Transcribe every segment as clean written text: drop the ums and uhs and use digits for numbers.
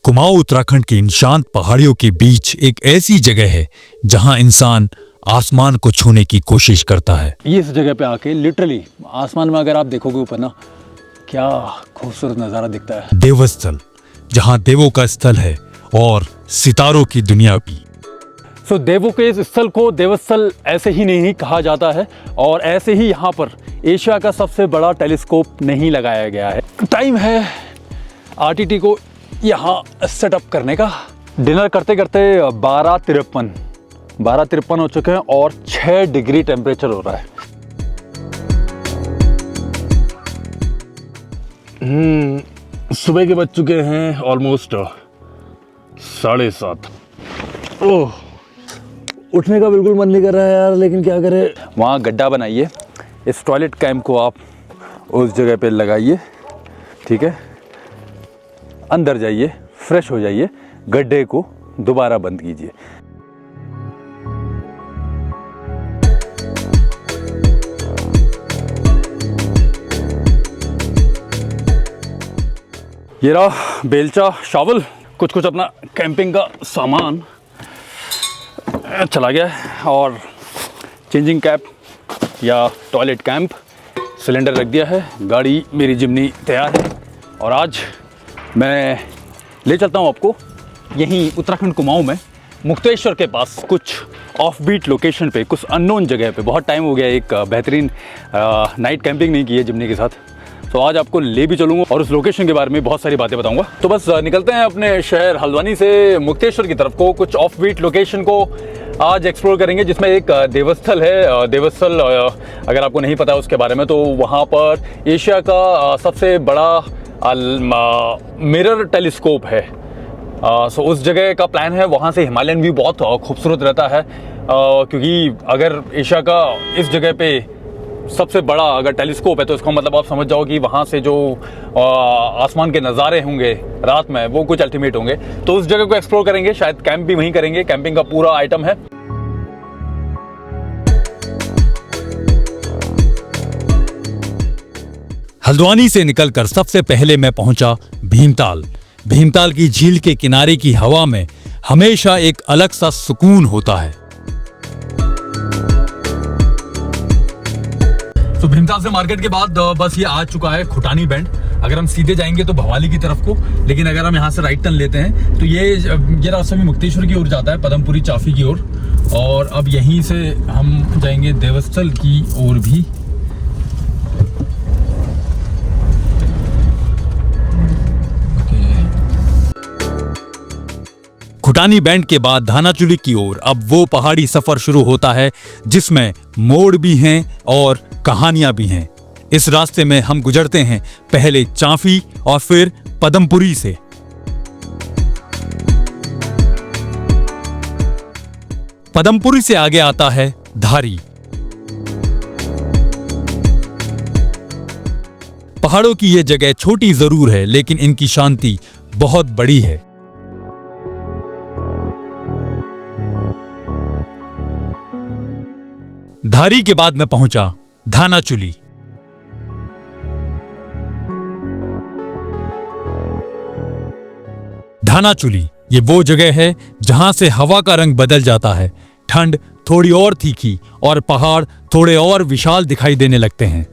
कुमाऊं उत्तराखंड की इन शांत पहाड़ियों के बीच एक ऐसी जगह है जहां इंसान आसमान को छूने की कोशिश करता है। ये इस जगह पे आके लिटरली आसमान में अगर आप देखोगे ऊपर ना, क्या खूबसूरत नज़ारा दिखता है। देवस्थल, जहां देवों का स्थल है और सितारों की दुनिया भी। देवों के इस स्थल को देवस्थल ऐसे ही नहीं कहा जाता है और ऐसे ही यहाँ पर एशिया का सबसे बड़ा टेलीस्कोप नहीं लगाया गया है। टाइम है आरटीटी को यहाँ सेटअप करने का। डिनर करते करते 12:53 हो चुके हैं और 6 डिग्री टेम्परेचर हो रहा है। सुबह के बज चुके हैं ऑलमोस्ट 7:30। ओह, उठने का बिल्कुल मन नहीं कर रहा है यार, लेकिन क्या करें। वहाँ गड्ढा बनाइए, इस टॉयलेट कैंप को आप उस जगह पे लगाइए, ठीक है। अंदर जाइए, फ्रेश हो जाइए, गड्ढे को दोबारा बंद कीजिए। ये रहा बेलचा, शॉवल, कुछ अपना कैंपिंग का सामान चला गया है और चेंजिंग कैप या टॉयलेट कैंप, सिलेंडर रख दिया है। गाड़ी मेरी जिम्नी तैयार है और आज मैं ले चलता हूँ आपको यहीं उत्तराखंड कुमाऊं में मुक्तेश्वर के पास कुछ ऑफ बीट लोकेशन पे, कुछ अननोन जगह पे। बहुत टाइम हो गया एक बेहतरीन नाइट कैंपिंग नहीं की है जिम्नी के साथ, तो आज आपको ले भी चलूँगा और उस लोकेशन के बारे में बहुत सारी बातें बताऊँगा। तो बस निकलते हैं अपने शहर हल्द्वानी से मुक्तेश्वर की तरफ को। कुछ ऑफ बीट लोकेशन को आज एक्सप्लोर करेंगे, जिसमें एक देवस्थल है। देवस्थल अगर आपको नहीं पता उसके बारे में, तो वहाँ पर एशिया का सबसे बड़ा मिरर टेलीस्कोप है। सो उस जगह का प्लान है। वहाँ से हिमालयन व्यू बहुत खूबसूरत रहता है, क्योंकि अगर एशिया का इस जगह पे सबसे बड़ा अगर टेलीस्कोप है तो इसका मतलब आप समझ जाओ कि वहाँ से जो आसमान के नज़ारे होंगे रात में वो कुछ अल्टीमेट होंगे। तो उस जगह को एक्सप्लोर करेंगे, शायद कैंप भी वहीं करेंगे। कैंपिंग का पूरा आइटम है। हल्द्वानी से निकलकर सबसे पहले मैं पहुंचा भीमताल। भीमताल की झील के किनारे की हवा में हमेशा एक अलग सा सुकून होता है। तो भीमताल से मार्केट के बाद बस ये आ चुका है खुटानी बैंड। अगर हम सीधे जाएंगे तो भवाली की तरफ को, लेकिन अगर हम यहाँ से राइट टर्न लेते हैं तो ये रास्ता भी मुक्तेश्वर की ओर जाता है, पदमपुरी चाफी की ओर। और अब यहीं से हम जाएंगे देवस्थल की ओर भी। खुटानी बैंड के बाद धानाचुली की ओर अब वो पहाड़ी सफर शुरू होता है जिसमें मोड़ भी हैं और कहानियां भी हैं। इस रास्ते में हम गुजरते हैं पहले चाफी और फिर पदमपुरी से। पदमपुरी से आगे आता है धारी। पहाड़ों की ये जगह छोटी जरूर है, लेकिन इनकी शांति बहुत बड़ी है। धारी के बाद मैं पहुंचा धानाचुली। धानाचुली ये वो जगह है जहां से हवा का रंग बदल जाता है। ठंड थोड़ी और तीखी और पहाड़ थोड़े और विशाल दिखाई देने लगते हैं।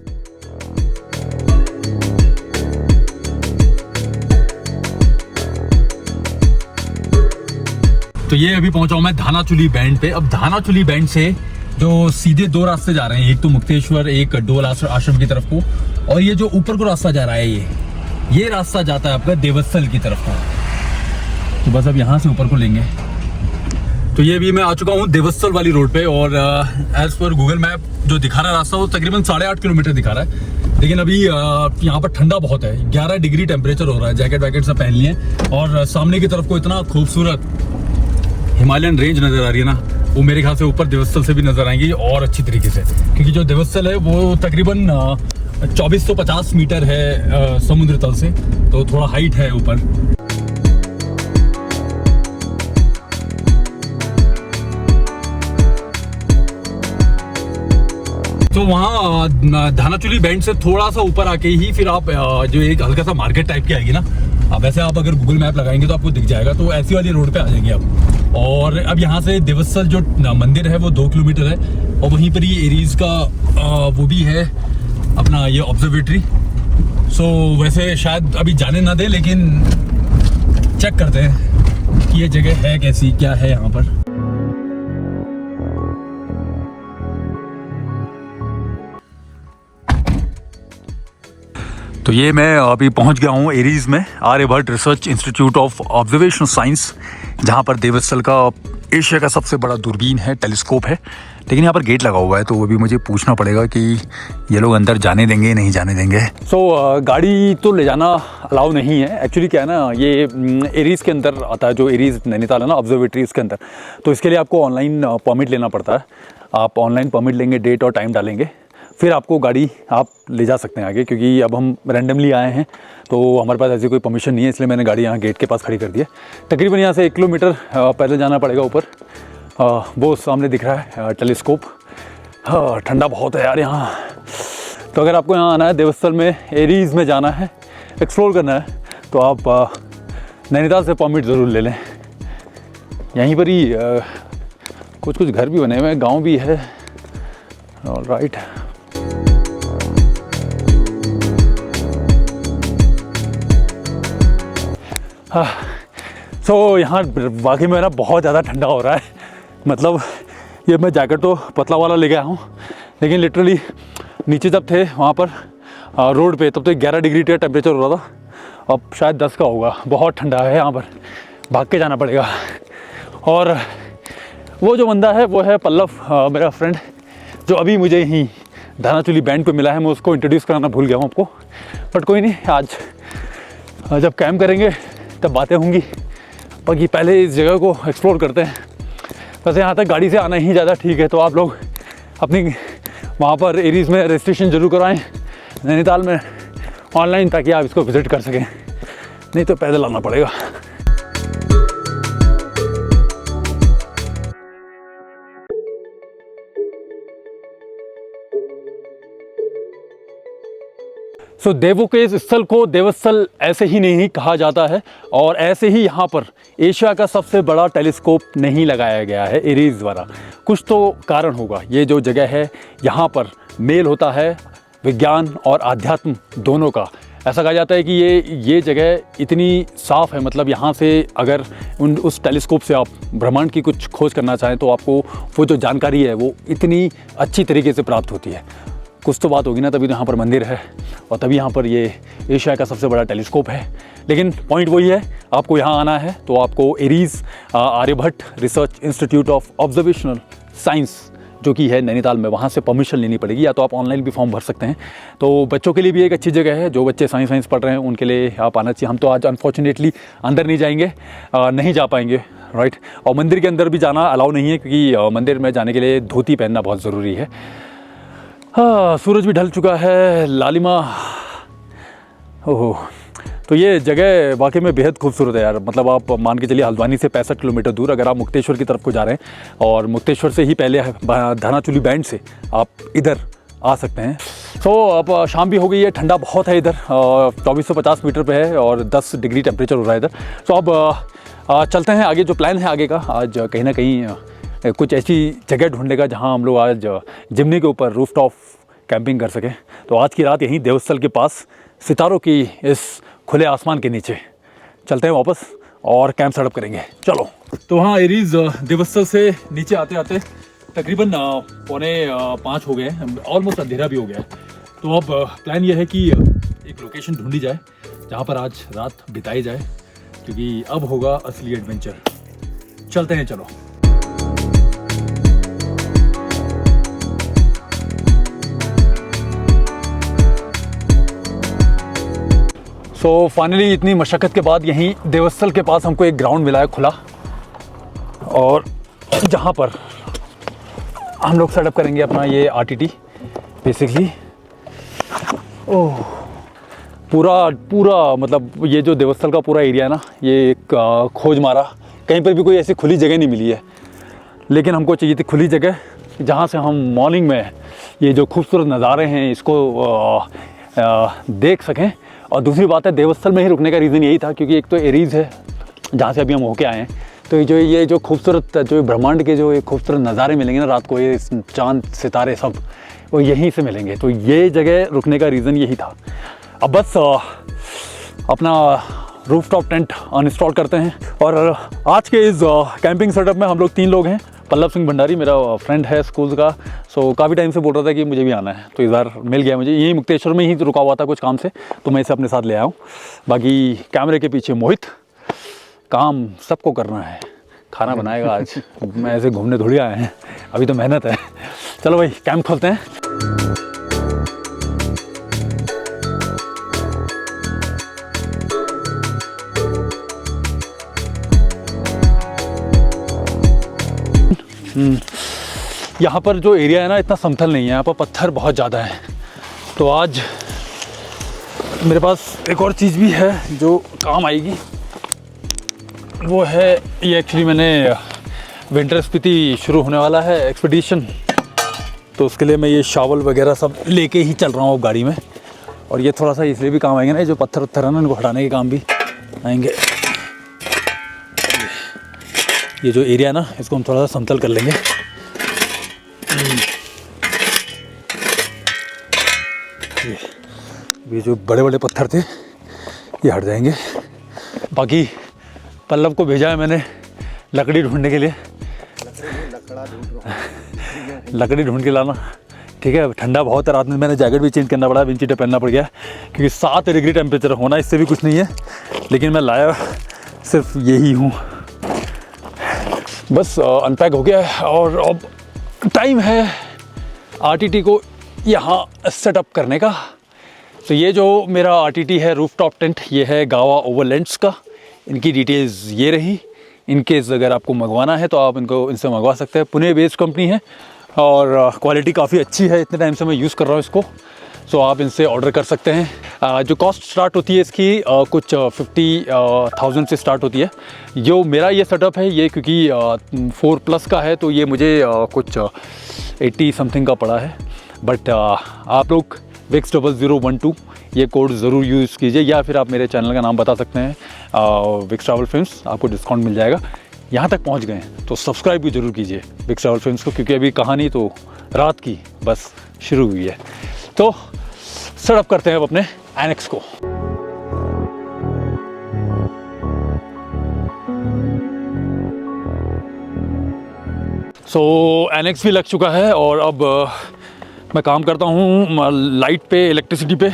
तो ये अभी पहुंचा हूं मैं धानाचुली बैंड पे। अब धानाचुली बैंड से जो सीधे 2 रास्ते जा रहे हैं, एक तो मुक्तेश्वर, एक डोल आश्रम की तरफ को, और ये जो ऊपर को रास्ता जा रहा है ये रास्ता जाता है आपका देवस्थल की तरफ को। तो बस अब यहाँ से ऊपर को लेंगे। तो ये भी मैं आ चुका हूँ देवस्थल वाली रोड पे और एज पर गूगल मैप जो दिखा रहा है रास्ता वो तकरीबन 8.5 किलोमीटर दिखा रहा है। लेकिन अभी यहाँ पर ठंडा बहुत है, 11 डिग्री टेम्परेचर हो रहा है। जैकेट वैकेट सब पहन लिए और सामने की तरफ को इतना खूबसूरत हिमालयन रेंज नजर आ रही है ना, वो मेरे ख्याल से ऊपर देवस्थल से भी नजर आएंगी और अच्छी तरीके से, क्योंकि जो देवस्थल है वो तकरीबन 2450 मीटर है समुद्र तल से, तो थोड़ा हाइट है ऊपर। तो वहाँ धानाचुली बैंड से थोड़ा सा ऊपर आके ही फिर आप जो एक हल्का सा मार्केट टाइप की आएगी ना, वैसे आप अगर गूगल मैप लगाएंगे तो आपको दिख जाएगा, तो ऐसी वाली रोड पे आ जाएंगे आप। और अब यहाँ से देवस्थल जो मंदिर है वो 2 किलोमीटर है, और वहीं पर ये एरीज का वो भी है अपना ये ऑब्जर्वेटरी। सो वैसे शायद अभी जाने ना दे, लेकिन चेक करते हैं कि ये जगह है कैसी, क्या है यहाँ पर। तो ये मैं अभी पहुंच गया हूँ एरीज में, Aryabhatta research institute of observational science, जहाँ पर देवस्थल का एशिया का सबसे बड़ा दूरबीन है, टेलीस्कोप है। लेकिन यहाँ पर गेट लगा हुआ है, तो वो भी मुझे पूछना पड़ेगा कि ये लोग अंदर जाने देंगे नहीं जाने देंगे। गाड़ी तो ले जाना अलाउ नहीं है। एक्चुअली क्या है ना, ये एरीज़ के अंदर आता है, जो एरीज़ नैनीताल है ना ऑब्जर्वेटरी, इसके अंदर। तो इसके लिए आपको ऑनलाइन परमिट लेना पड़ता है। आप ऑनलाइन परमिट लेंगे, डेट और टाइम डालेंगे, फिर आपको गाड़ी आप ले जा सकते हैं आगे। क्योंकि अब हम रैंडमली आए हैं तो हमारे पास ऐसी कोई परमिशन नहीं है, इसलिए मैंने गाड़ी यहाँ गेट के पास खड़ी कर दी है। तकरीबन यहाँ से 1 किलोमीटर पैदल जाना पड़ेगा ऊपर। वो सामने दिख रहा है टेलीस्कोप। ठंडा बहुत है यार यहाँ। तो अगर आपको यहाँ आना है, देवस्थल में एरीज़ में जाना है, एक्सप्लोर करना है, तो आप नैनीताल से परमिट ज़रूर ले लें। यहीं पर ही कुछ घर भी बने हुए हैं, गाँव भी है। ऑलराइट। सो यहाँ वाकई में ना बहुत ज़्यादा ठंडा हो रहा है। मतलब ये मैं जैकेट तो पतला वाला ले गया हूँ, लेकिन लिटरली नीचे जब थे वहाँ पर रोड पे, तब तो 11 डिग्री का टेम्परेचर हो रहा था। अब शायद 10 का होगा। बहुत ठंडा है यहाँ पर, भाग के जाना पड़ेगा। और वो जो बंदा है वो है पल्लव, मेरा फ्रेंड, जो अभी मुझे यहीं धानाचूली बैंड पे मिला है। मैं उसको इंट्रोड्यूस कराना भूल गया हूँ आपको, बट कोई नहीं, आज जब कैंप करेंगे तब बातें होंगी। बाकी पहले इस जगह को एक्सप्लोर करते हैं। वैसे यहाँ तक गाड़ी से आना ही ज़्यादा ठीक है, तो आप लोग अपनी वहाँ पर एरीज़ में रजिस्ट्रेशन जरूर कराएं नैनीताल में ऑनलाइन, ताकि आप इसको विज़िट कर सकें। नहीं तो पैदल आना पड़ेगा। सो देवों के इस स्थल को देवस्थल ऐसे ही नहीं कहा जाता है, और ऐसे ही यहाँ पर एशिया का सबसे बड़ा टेलीस्कोप नहीं लगाया गया है एरीज़ द्वारा। कुछ तो कारण होगा। ये जो जगह है, यहाँ पर मेल होता है विज्ञान और आध्यात्म दोनों का। ऐसा कहा जाता है कि ये जगह इतनी साफ़ है, मतलब यहाँ से अगर उस टेलीस्कोप से आप ब्रह्मांड की कुछ खोज करना चाहें तो आपको वो जो जानकारी है वो इतनी अच्छी तरीके से प्राप्त होती है। कुछ तो बात होगी ना, तभी तो यहाँ पर मंदिर है और तभी यहाँ पर ये एशिया का सबसे बड़ा टेलीस्कोप है। लेकिन पॉइंट वही है, आपको यहाँ आना है तो आपको ARIES Aryabhatta research institute of observational science जो कि है नैनीताल में, वहाँ से परमिशन लेनी पड़ेगी, या तो आप ऑनलाइन भी फॉर्म भर सकते हैं। तो बच्चों के लिए भी एक अच्छी जगह है। जो बच्चे साइंस पढ़ रहे हैं उनके लिए आप आना चाहिए। हम तो आज अनफॉर्चुनेटली अंदर नहीं जाएंगे, नहीं जा पाएंगे, राइट। और मंदिर के अंदर भी जाना अलाउ नहीं है, क्योंकि मंदिर में जाने के लिए धोती पहनना बहुत ज़रूरी है। हाँ, सूरज भी ढल चुका है, लालिमा। ओह, तो ये जगह वाकई में बेहद खूबसूरत है यार। मतलब आप मान के चलिए हल्द्वानी से 65 किलोमीटर दूर, अगर आप मुक्तेश्वर की तरफ को जा रहे हैं, और मुक्तेश्वर से ही पहले धानाचूली बैंड से आप इधर आ सकते हैं। तो अब शाम भी हो गई है, ठंडा बहुत है इधर, 2450 मीटर पे है और 10 डिग्री टेम्परेचर हो रहा है इधर। तो अब चलते हैं आगे। जो प्लान है आगे का, आज कहीं ना कहीं कुछ ऐसी जगह ढूंढने का जहां हम लोग आज जिमनी के ऊपर रूफटॉप कैंपिंग कर सकें। तो आज की रात यहीं देवस्थल के पास सितारों की इस खुले आसमान के नीचे चलते हैं वापस और कैंप सेटअप करेंगे। चलो। तो वहाँ एरीज़ देवस्थल से नीचे आते आते तकरीबन 4:45 हो गए, ऑलमोस्ट अंधेरा भी हो गया है। तो अब प्लान ये है कि एक लोकेशन ढूंढी जाए जहाँ पर आज रात बिताई जाए, क्योंकि अब होगा असली एडवेंचर। चलते हैं, चलो। सो फाइनली इतनी मशक्क़त के बाद यहीं देवस्थल के पास हमको एक ग्राउंड मिला है खुला, और जहाँ पर हम लोग सेटअप करेंगे अपना ये आरटीटी बेसिकली। ओह, पूरा मतलब ये जो देवस्थल का पूरा एरिया है ना, ये एक खोज मारा, कहीं पर भी कोई ऐसी खुली जगह नहीं मिली है। लेकिन हमको चाहिए थी खुली जगह जहाँ से हम मॉर्निंग में ये जो खूबसूरत नज़ारे हैं इसको देख सकें, और दूसरी बात है, देवस्थल में ही रुकने का रीज़न यही था क्योंकि एक तो एरीज़ है जहाँ से अभी हम होके आए हैं, तो ये जो खूबसूरत जो ब्रह्मांड के जो ये खूबसूरत नज़ारे मिलेंगे ना रात को, ये चांद सितारे सब वो यहीं से मिलेंगे, तो ये जगह रुकने का रीज़न यही था। अब बस अपना रूफटॉप टेंट अनइंस्टॉल करते हैं। और आज के इस कैंपिंग सेटअप में हम लोग 3 लोग हैं। पल्लव सिंह भंडारी मेरा फ्रेंड है स्कूल का, सो काफ़ी टाइम से बोल रहा था कि मुझे भी आना है, तो इस बार मिल गया मुझे। यही मुक्तेश्वर में ही रुका हुआ था कुछ काम से, तो मैं इसे अपने साथ ले आया हूँ। बाकी कैमरे के पीछे मोहित, काम सबको करना है, खाना बनाएगा आज। मैं ऐसे घूमने थोड़ी आए हैं, अभी तो मेहनत है। चलो भाई कैंप खोलते हैं। यहाँ पर जो एरिया है ना इतना समतल नहीं है, यहाँ पर पत्थर बहुत ज़्यादा है। तो आज मेरे पास एक और चीज़ भी है जो काम आएगी, वो है ये एक्चुअली मैंने विंटर स्पीति शुरू होने वाला है एक्सपीडिशन, तो उसके लिए मैं ये शावल वगैरह सब लेके ही चल रहा हूँ गाड़ी में। और ये थोड़ा सा इसलिए भी काम आएंगे ना, जो पत्थर वत्थर है ना इनको हटाने के काम भी आएंगे। ये जो एरिया है ना इसको हम थोड़ा सा समतल कर लेंगे। ये जो बड़े बड़े पत्थर थे ये हट जाएंगे। बाकी पल्लव को भेजा है मैंने लकड़ी ढूंढने के लिए, लकड़ी ढूंढ के लाना, ठीक है। ठंडा बहुत है, रात में मैंने जैकेट भी चेंज करना पड़ा, विंड चीटर पहनना पड़ गया क्योंकि 7 डिग्री टेम्परेचर होना, इससे भी कुछ नहीं है, लेकिन मैं लाया सिर्फ यही हूँ। बस अनपैक हो गया है और अब टाइम है आरटीटी को यहाँ सेटअप करने का। तो ये जो मेरा आरटीटी है रूफटॉप टेंट, ये है गावा ओवरलैंड्स का। इनकी डिटेल्स ये रही। इनकेस अगर आपको मंगवाना है तो आप इनसे मंगवा सकते हैं। पुणे बेस्ड कंपनी है और क्वालिटी काफ़ी अच्छी है, इतने टाइम से मैं यूज़ कर रहा हूँ इसको, सो आप इनसे ऑर्डर कर सकते हैं। जो कॉस्ट स्टार्ट होती है इसकी कुछ 50,000 से स्टार्ट होती है। जो मेरा ये सेटअप है ये क्योंकि 4+ का है, तो ये मुझे कुछ 80 समथिंग का पड़ा है। बट आप लोग VIX0012 ये कोड ज़रूर यूज़ कीजिए, या फिर आप मेरे चैनल का नाम बता सकते हैं VIX ट्रैवल फिल्म्स, आपको डिस्काउंट मिल जाएगा। यहाँ तक पहुँच गए हैं तो सब्सक्राइब भी ज़रूर कीजिए VIX ट्रैवल फिल्म्स को, क्योंकि अभी कहानी तो रात की बस शुरू हुई है। तो सेटअप करते हैं अब अपने एनेक्स को। सो एनेक्स भी लग चुका है और अब मैं काम करता हूँ लाइट पे, इलेक्ट्रिसिटी पे।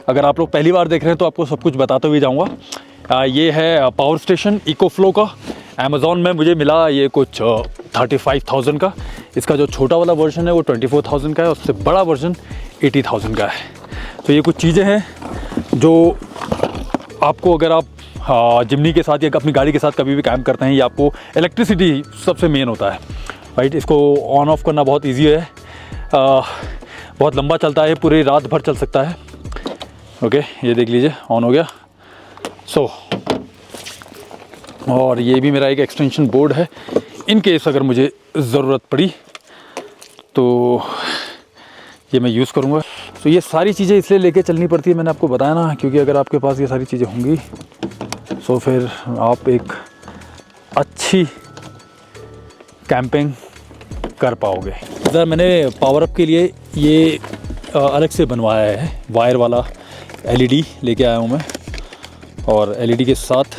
अगर आप लोग पहली बार देख रहे हैं तो आपको सब कुछ बताते हुए जाऊँगा। ये है पावर स्टेशन इकोफ्लो का, अमेज़ॉन में मुझे मिला ये कुछ 35,000 का। इसका जो छोटा वाला वर्जन है वो 24,000 का है, उससे बड़ा वर्जन 80,000 का है। तो ये कुछ चीज़ें हैं जो आपको, अगर आप जिम्नी के साथ या अपनी गाड़ी के साथ कभी भी कैंप करते हैं, ये आपको इलेक्ट्रिसिटी सबसे मेन होता है, राइट। इसको ऑन ऑफ करना बहुत ईजी है, बहुत लंबा चलता है, पूरी रात भर चल सकता है। ओके, ये देख लीजिए ऑन हो गया। सो और ये भी मेरा एक एक्सटेंशन बोर्ड है, इन केस अगर मुझे ज़रूरत पड़ी तो ये मैं यूज़ करूँगा। तो ये सारी चीज़ें इसलिए लेके चलनी पड़ती है, मैंने आपको बताया ना, क्योंकि अगर आपके पास ये सारी चीज़ें होंगी तो फिर आप एक अच्छी कैंपिंग कर पाओगे। इधर मैंने पावर अप के लिए ये अलग से बनवाया है, वायर वाला LED लेके आया हूँ मैं, और LED के साथ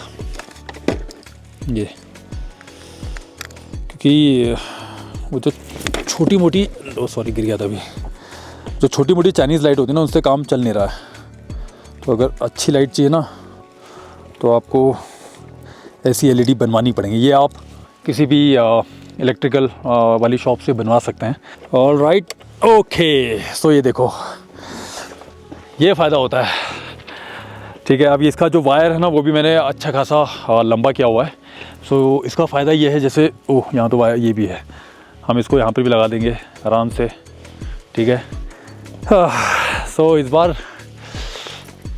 ये, क्योंकि वो जो छोटी मोटी, सॉरी गिर गया था अभी, जो छोटी मोटी चाइनीज़ लाइट होती है ना उनसे काम चल नहीं रहा है। तो अगर अच्छी लाइट चाहिए ना तो आपको ऐसी LED बनवानी पड़ेंगी। ये आप किसी भी इलेक्ट्रिकल वाली शॉप से बनवा सकते हैं। All right, okay. सो ये देखो, ये फ़ायदा होता है, ठीक है। अब इसका जो वायर है ना वो भी मैंने अच्छा खासा लंबा किया हुआ है। सो इसका फ़ायदा ये है, जैसे ओह यहाँ तो वायर ये भी है, हम इसको यहाँ पर भी लगा देंगे आराम से, ठीक है। सो इस बार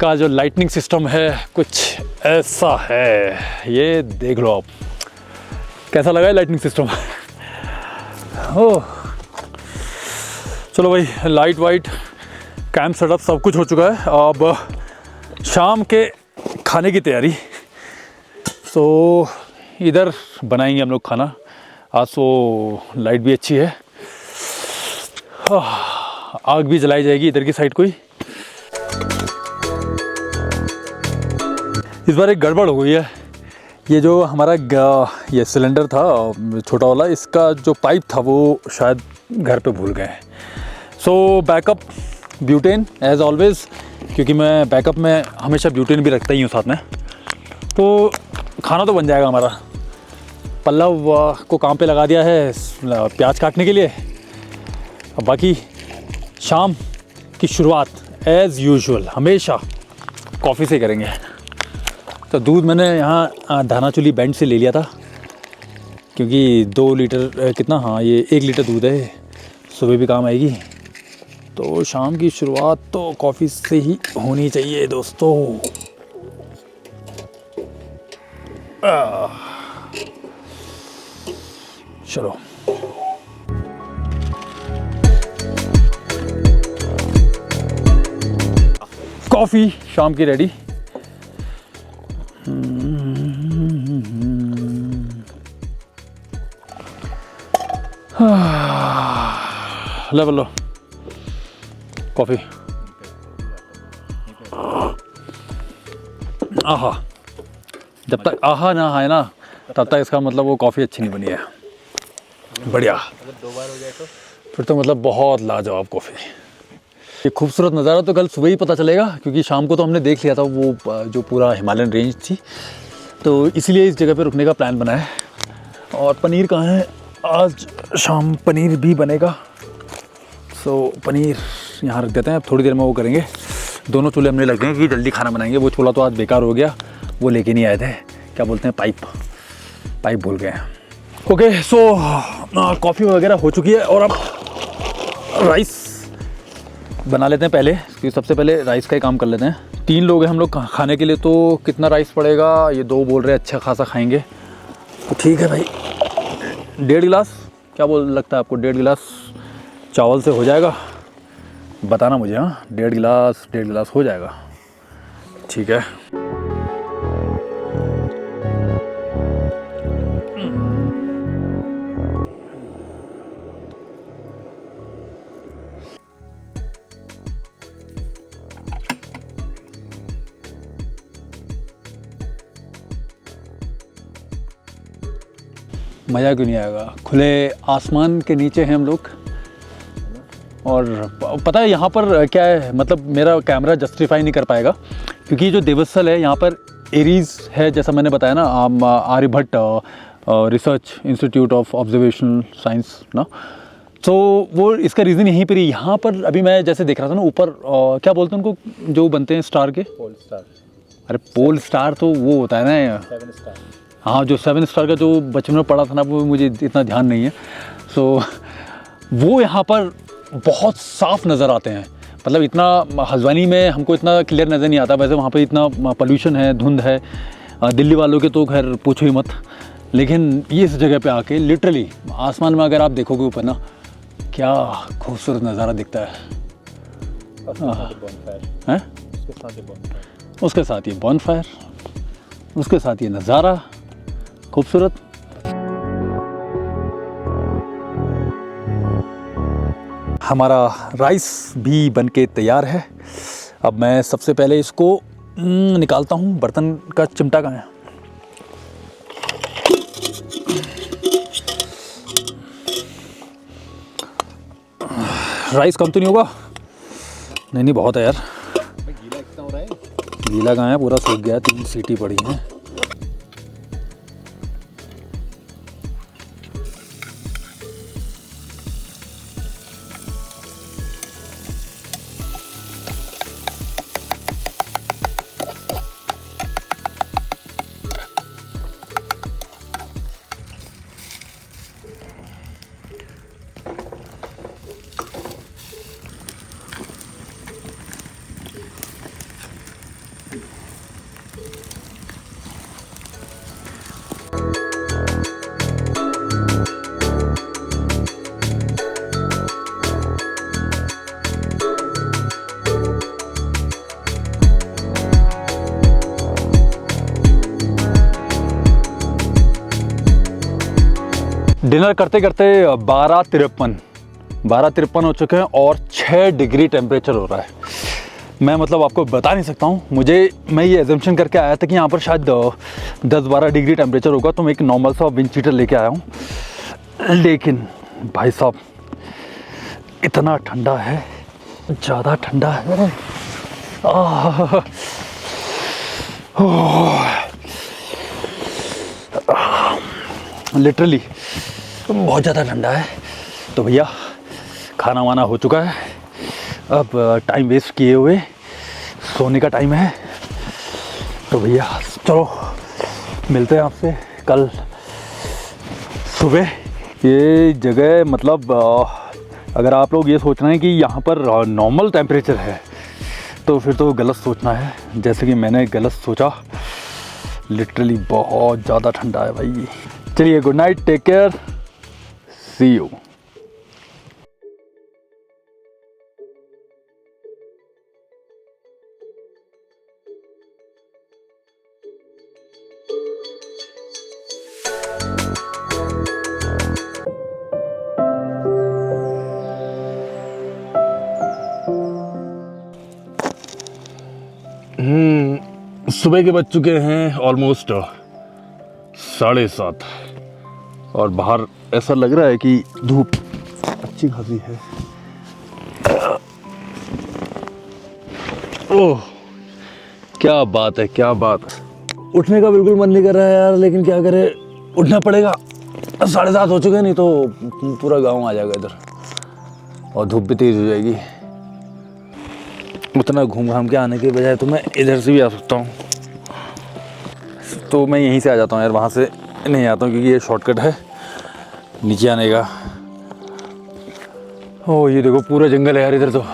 का जो लाइटनिंग सिस्टम है कुछ ऐसा है, ये देख लो आप कैसा लगा है लाइटनिंग सिस्टम। ओह चलो भाई, लाइट वाइट कैंप सेटअप सब कुछ हो चुका है। अब शाम के खाने की तैयारी। सो इधर बनाएंगे हम लोग खाना। आज तो लाइट भी अच्छी है, आग भी जलाई जाएगी इधर की साइड कोई। इस बार एक गड़बड़ हो गई है। ये जो हमारा ये सिलेंडर था छोटा वाला, इसका जो पाइप था वो शायद घर पे भूल गए। सो बैकअप ब्यूटेन एज ऑलवेज, क्योंकि मैं बैकअप में हमेशा ब्यूटेन भी रखता ही हूँ साथ में। तो खाना तो बन जाएगा हमारा। पल्लव को काम पे लगा दिया है प्याज काटने के लिए। अब बाकी शाम की शुरुआत एज़ यूजुअल हमेशा कॉफ़ी से करेंगे। तो दूध मैंने यहाँ धानाचूली बैंड से ले लिया था, क्योंकि 2 लीटर कितना, हाँ ये 1 लीटर दूध है, सुबह भी काम आएगी। तो शाम की शुरुआत तो कॉफ़ी से ही होनी चाहिए दोस्तों। चलो कॉफ़ी शाम की रेडी। ले बोलो कॉफ़ी। आहा, जब तक आहा ना है ना तब तक इसका मतलब वो कॉफ़ी अच्छी नहीं बनी है। बढ़िया, अगर 2 बार हो जाए तो फिर तो मतलब बहुत लाजवाब कॉफ़ी। ये खूबसूरत नज़ारा तो कल सुबह ही पता चलेगा, क्योंकि शाम को तो हमने देख लिया था वो जो पूरा हिमालयन रेंज थी। तो इसीलिए इस जगह पे रुकने का प्लान बना है। और पनीर कहाँ है? आज शाम पनीर भी बनेगा। सो पनीर यहाँ रख देते हैं, अब थोड़ी देर में वो करेंगे। दोनों चूल्हे हमने लग गए कि जल्दी खाना बनाएंगे। वो चूल्हा तो आज बेकार हो गया, वो लेके नहीं आए थे, क्या बोलते हैं पाइप भूल गए। ओके, सो कॉफ़ी वगैरह हो चुकी है और अब राइस बना लेते हैं पहले, क्योंकि सबसे पहले राइस का ही काम कर लेते हैं। 3 लोग हैं हम लोग खाने के लिए, तो कितना राइस पड़ेगा? ये 2 बोल रहे हैं अच्छा खासा खाएंगे, तो ठीक है भाई। 1.5 गिलास, क्या बोल लगता है आपको? 1.5 गिलास चावल से हो जाएगा? बताना मुझे। हाँ, 1.5 गिलास हो जाएगा, ठीक है। मज़ा क्यों नहीं आएगा? खुले आसमान के नीचे हैं हम लोग। और पता है यहाँ पर क्या है, मतलब मेरा कैमरा जस्टिफाई नहीं कर पाएगा, क्योंकि जो देवस्थल है यहाँ पर एरीज़ है, जैसा मैंने बताया ना, Aryabhatta research institute of observational science ना। तो वो इसका रीज़न यहीं पर ही। यहाँ पर अभी मैं जैसे देख रहा था ना ऊपर, क्या बोलते हैं उनको जो बनते हैं स्टार के? Pole star. अरे पोल स्टार तो वो होता है ना, 7 स्टार। हाँ, जो 7 स्टार का जो बचपन में पढ़ा था ना, वो मुझे इतना ध्यान नहीं है। सो वो यहाँ पर बहुत साफ नज़र आते हैं। मतलब इतना हल्द्वानी में हमको इतना क्लियर नज़र नहीं आता, वैसे वहाँ पे इतना पोल्यूशन है, धुंध है। दिल्ली वालों के तो खैर पूछो ही मत। लेकिन ये इस जगह पे आके लिटरली आसमान में अगर आप देखोगे ऊपर ना, क्या खूबसूरत नज़ारा दिखता है। हैं? उसके साथ ये बॉनफायर, उसके साथ ये नज़ारा खूबसूरत। हमारा राइस भी बनके तैयार है। अब मैं सबसे पहले इसको निकालता हूँ। बर्तन का चिमटा कहाँ है? राइस कम तो नहीं होगा? नहीं बहुत है यार। गीला कितना हो रहा है? गीला कहाँ है, पूरा सूख गया, 3 सीटी पड़ी है। डिनर करते करते 12:53 हो चुके हैं और 6 डिग्री टेम्परेचर हो रहा है। मैं मतलब आपको बता नहीं सकता हूँ। मैं ये एजम्पशन करके आया था कि यहाँ पर शायद 10-12 डिग्री टेम्परेचर होगा, तो मैं एक नॉर्मल सा विंड चीटर लेके आया हूँ। लेकिन भाई साहब इतना ठंडा है, ज़्यादा ठंडा है। लिटरली बहुत ज़्यादा ठंडा है। तो भैया खाना वाना हो चुका है, अब टाइम वेस्ट किए हुए सोने का टाइम है। तो भैया चलो मिलते हैं आपसे कल सुबह। ये जगह मतलब अगर आप लोग ये सोच रहे हैं कि यहाँ पर नॉर्मल टेम्परेचर है तो फिर तो गलत सोचना है, जैसे कि मैंने गलत सोचा। लिटरली बहुत ज़्यादा ठंडा है भाई। चलिए good night, take care, see you. सुबह के बज चुके हैं ऑलमोस्ट 7:30 और बाहर ऐसा लग रहा है कि धूप अच्छी खासी है। ओह क्या बात है, क्या बात है। उठने का बिल्कुल मन नहीं कर रहा है यार, लेकिन क्या करे, उठना पड़ेगा। 7:30 हो चुके हैं, नहीं तो पूरा गांव आ जाएगा इधर और धूप भी तेज हो जाएगी। उतना घूम घाम के आने के बजाय तो मैं इधर से भी आ सकता हूँ, तो मैं यहीं से आ जाता हूँ यार, वहाँ से नहीं आता हूँ क्योंकि ये शॉर्टकट है नीचे आने का। ओह ये देखो पूरा जंगल है यार इधर तो।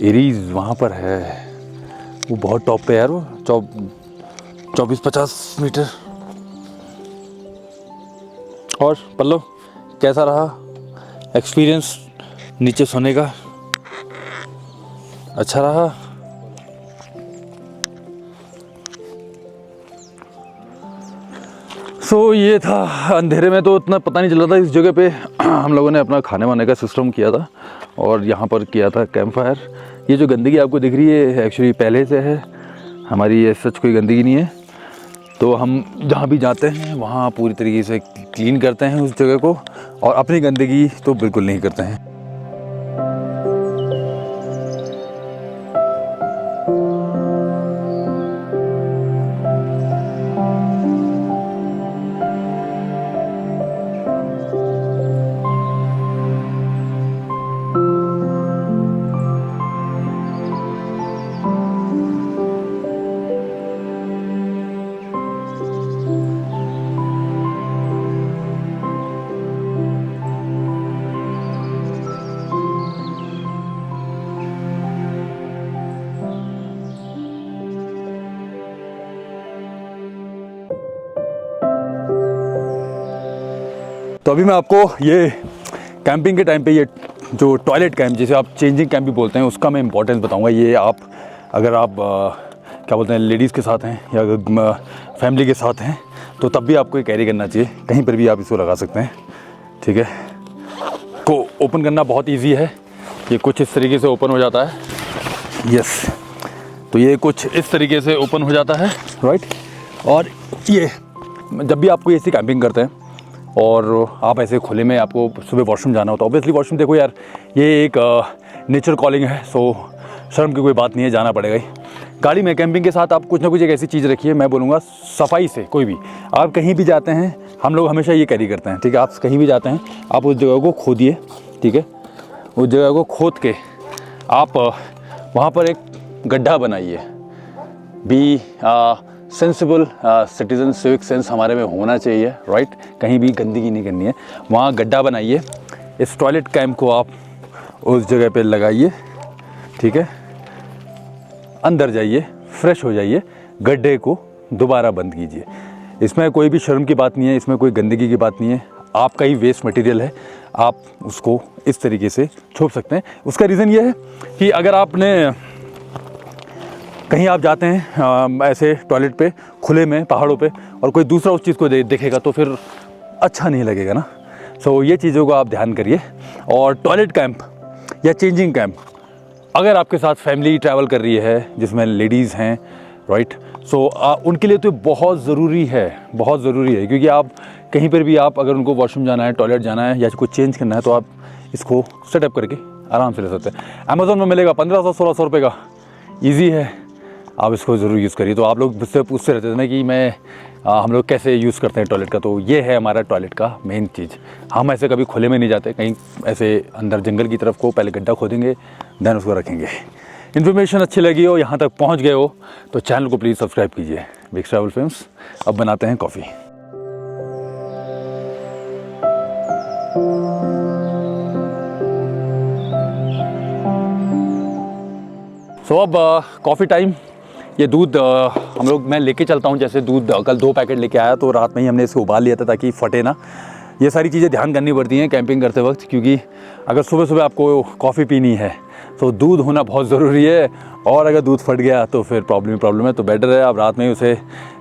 एरीज वहाँ पर है, वो बहुत टॉप पे है यार, वो 24-50 मीटर। और पल्लव कैसा रहा एक्सपीरियंस नीचे सोने का? अच्छा रहा? ये था, अंधेरे में तो इतना पता नहीं चल रहा था। इस जगह पे हम लोगों ने अपना खाने वाने का सिस्टम किया था और यहाँ पर किया था कैंप फायर। ये जो गंदगी आपको दिख रही है एक्चुअली पहले से है, हमारी ये सच कोई गंदगी नहीं है। तो हम जहाँ भी जाते हैं वहाँ पूरी तरीके से क्लीन करते हैं उस जगह को, और अपनी गंदगी तो बिल्कुल नहीं करते हैं। तो अभी मैं आपको ये कैंपिंग के टाइम पे ये जो टॉयलेट कैंप, जिसे आप चेंजिंग कैंप भी बोलते हैं, उसका मैं इंपॉर्टेंस बताऊंगा। ये आप अगर आप क्या बोलते हैं लेडीज़ के साथ हैं या फैमिली के साथ हैं तो तब भी आपको ये कैरी करना चाहिए, कहीं पर भी आप इसको लगा सकते हैं। ठीक है, को ओपन करना बहुत ईजी है। ये कुछ इस तरीके से ओपन हो जाता है। यस, तो ये कुछ इस तरीके से ओपन हो जाता है, राइट। और ये जब भी आपको ऐसी कैंपिंग करते हैं और आप ऐसे खुले में आपको सुबह वॉशरूम जाना होता है, ऑब्वियसली वॉशरूम देखो यार, ये एक नेचर कॉलिंग है, सो शर्म की कोई बात नहीं है, जाना पड़ेगा ही। गाड़ी में कैंपिंग के साथ आप कुछ ना कुछ एक ऐसी चीज़ रखिए, मैं बोलूँगा सफाई से। कोई भी आप कहीं भी जाते हैं, हम लोग हमेशा ये कैरी करते हैं, ठीक है। आप कहीं भी जाते हैं, आप उस जगह को खोदिए, ठीक है। उस जगह को खोद के आप वहाँ पर एक गड्ढा बनाइए। B sensible citizen, civic sense हमारे में होना चाहिए, राइट। कहीं भी गंदगी नहीं करनी है, वहाँ गड्ढा बनाइए। इस टॉयलेट कैंप को आप उस जगह पे लगाइए, ठीक है। अंदर जाइए, फ्रेश हो जाइए, गड्ढे को दोबारा बंद कीजिए। इसमें कोई भी शर्म की बात नहीं है, इसमें कोई गंदगी की बात नहीं है। आपका ही वेस्ट मटेरियल है, आप उसको इस तरीके से छोप सकते हैं। उसका रीज़न ये है कि अगर आपने कहीं आप जाते हैं ऐसे टॉयलेट पे खुले में पहाड़ों पे और कोई दूसरा उस चीज़ को देखेगा तो फिर अच्छा नहीं लगेगा ना। सो ये चीज़ों को आप ध्यान करिए। और टॉयलेट कैंप या चेंजिंग कैंप, अगर आपके साथ फैमिली ट्रैवल कर रही है जिसमें लेडीज़ हैं, राइट, सो उनके लिए तो बहुत ज़रूरी है, बहुत ज़रूरी है, क्योंकि आप कहीं पर भी आप अगर उनको वॉशरूम जाना है, टॉयलेट जाना है या कुछ चेंज करना है तो आप इसको सेटअप करके आराम से ले सकते हैं। अमेज़ॉन में मिलेगा 1500-1600 रुपये का, ईजी है, आप इसको ज़रूर यूज़ करिए। तो आप लोग मुझसे पूछते रहते थे ना कि हम लोग कैसे यूज़ करते हैं टॉयलेट का, तो ये है हमारा टॉयलेट का मेन चीज़। हम ऐसे कभी खुले में नहीं जाते, कहीं ऐसे अंदर जंगल की तरफ को पहले गड्ढा खोदेंगे, देन उसको रखेंगे। इन्फॉर्मेशन अच्छी लगी हो, यहाँ तक पहुँच गए हो तो चैनल को प्लीज़ सब्सक्राइब कीजिए। Vicks travel films. अब बनाते हैं कॉफ़ी। सो अब कॉफ़ी टाइम। ये दूध मैं लेके चलता हूँ, जैसे दूध कल 2 पैकेट लेके आया तो रात में ही हमने इसे उबाल लिया था ताकि फटे ना। ये सारी चीज़ें ध्यान करनी पड़ती हैं कैंपिंग करते वक्त, क्योंकि अगर सुबह सुबह आपको कॉफ़ी पीनी है तो दूध होना बहुत ज़रूरी है, और अगर दूध फट गया तो फिर प्रॉब्लम है। तो बेटर है आप रात में ही उसे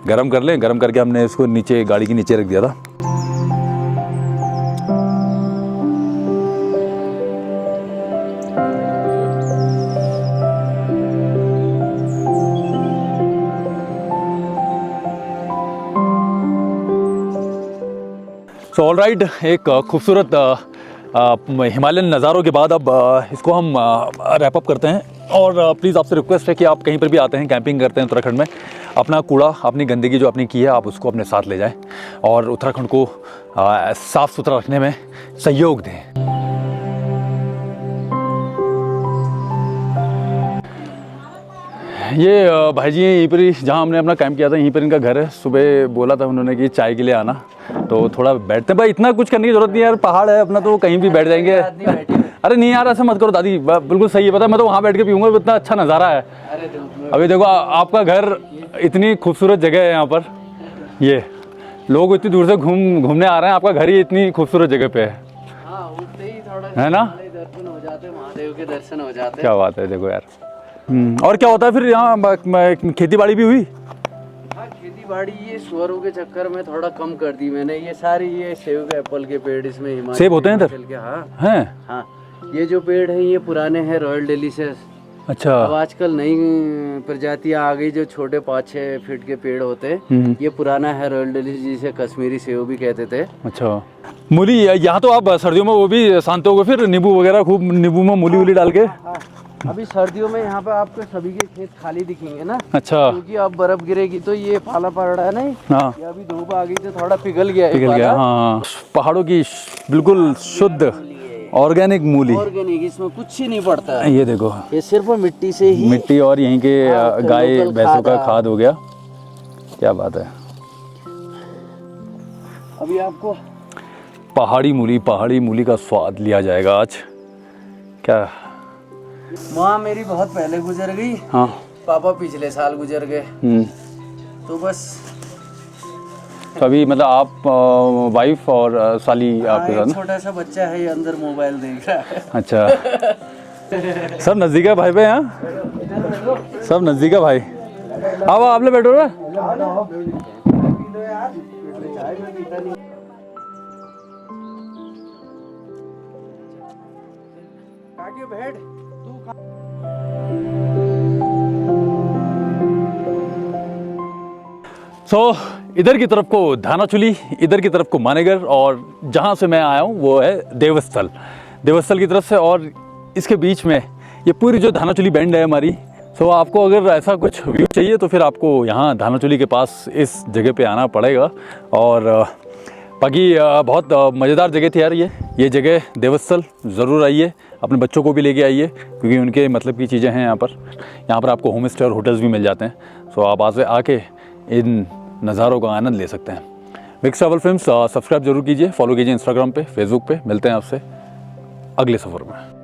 गर्म कर लें। गर्म करके हमने इसको नीचे गाड़ी के नीचे रख दिया था। सो ऑल राइट, एक खूबसूरत हिमालयन नज़ारों के बाद अब इसको हम रैप अप करते हैं। और प्लीज़ आपसे रिक्वेस्ट है कि आप कहीं पर भी आते हैं, कैंपिंग करते हैं उत्तराखंड में, अपना कूड़ा, अपनी गंदगी जो आपने की है आप उसको अपने साथ ले जाएं और उत्तराखंड को साफ़ सुथरा रखने में सहयोग दें। ये भाई जी यहीं पर ही जहाँ हमने अपना कैंप किया था, यहीं पर इनका घर है। सुबह बोला था उन्होंने कि चाय के लिए आना, तो थोड़ा बैठते हैं। भाई इतना कुछ करने की जरूरत नहीं है यार, पहाड़ है अपना, तो कहीं भी बैठ जाएंगे। अरे नहीं यार, ऐसा मत करो दादी, बिल्कुल सही है, पता है मैं तो वहाँ बैठ के पीऊँगा, इतना अच्छा नज़ारा है। अभी देखो आपका घर, इतनी खूबसूरत जगह है यहाँ पर, ये लोग इतनी दूर से घूमने आ रहे हैं, आपका घर ही इतनी खूबसूरत जगह पे है, है ना? दर्शन हो जाते, महादेव के दर्शन हो जाते। क्या बात है, देखो यार। और क्या होता है फिर यहाँ खेती बाड़ी भी हुई? हाँ, खेती बाड़ी ये सुअरों के चक्कर में थोड़ा कम कर दी मैंने। ये सारी ये सेब के एप्पल के पेड़ इसमें हिमाचल सेब होते हैं इधर? हाँ हैं? हाँ, ये जो पेड़ है ये पुराने हैं, रॉयल डेलिशियस। अच्छा। अब आजकल नई प्रजातियां आ गई जो छोटे 5-6 फीट के पेड़ होते हैं। ये पुराना है रॉयल डेलिशियस, जिसे कश्मीरी सेब भी कहते थे। अच्छा, मूली यहाँ तो आप सर्दियों में वो भी शांत होगे फिर, नींबू वगैरह खूब, नींबू में मूली वूली डाल के। अभी सर्दियों में यहाँ पे आपको सभी के खेत खाली दिखेंगे ना। अच्छा। क्योंकि अब बर्फ गिरेगी तो ये पाला पड़ रहा है नहीं। हाँ, ये अभी धूप आ गई तो थोड़ा पिघल गया हाँ। पहाड़ों की बिल्कुल शुद्ध ऑर्गेनिक मूली। ऑर्गेनिक, इसमें कुछ ही नहीं पड़ता है। ये देखो, ये सिर्फ मिट्टी से ही, मिट्टी और यहीं के गाय भैंसों का खाद हो गया। क्या बात है। अभी आपको पहाड़ी मूली का स्वाद लिया जाएगा आज। क्या माँ मेरी बहुत पहले गुजर गई। हाँ, पापा पिछले साल गुजर गए। तो बस तो अभी मतलब आप वाइफ और साली आपके साथ ना? छोटा सा बच्चा है, ये अंदर मोबाइल देख रहा है। अच्छा। सब नजदीक है भाई, यहाँ सब नजदीक है भाई। अब आप लोग बैठो ना। बैठ इधर की तरफ को धानाचुली, इधर की तरफ को मानेगर, और जहाँ से मैं आया हूँ वो है देवस्थल की तरफ से। और इसके बीच में ये पूरी जो धानाचुली बैंड है हमारी। आपको अगर ऐसा कुछ व्यू चाहिए तो फिर आपको यहाँ धानाचुली के पास इस जगह पे आना पड़ेगा। और बाकी बहुत मज़ेदार जगह थी यार ये जगह देवस्थल। ज़रूर आइए, अपने बच्चों को भी लेके आइए, क्योंकि उनके मतलब की चीज़ें हैं यहाँ पर आपको होम स्टे और होटल्स भी मिल जाते हैं। आप आके इन नज़ारों का आनंद ले सकते हैं। विक्स ट्रैवल फिल्म्स सब्सक्राइब जरूर कीजिए, फॉलो कीजिए इंस्टाग्राम पे, फेसबुक पे। मिलते हैं आपसे अगले सफ़र में।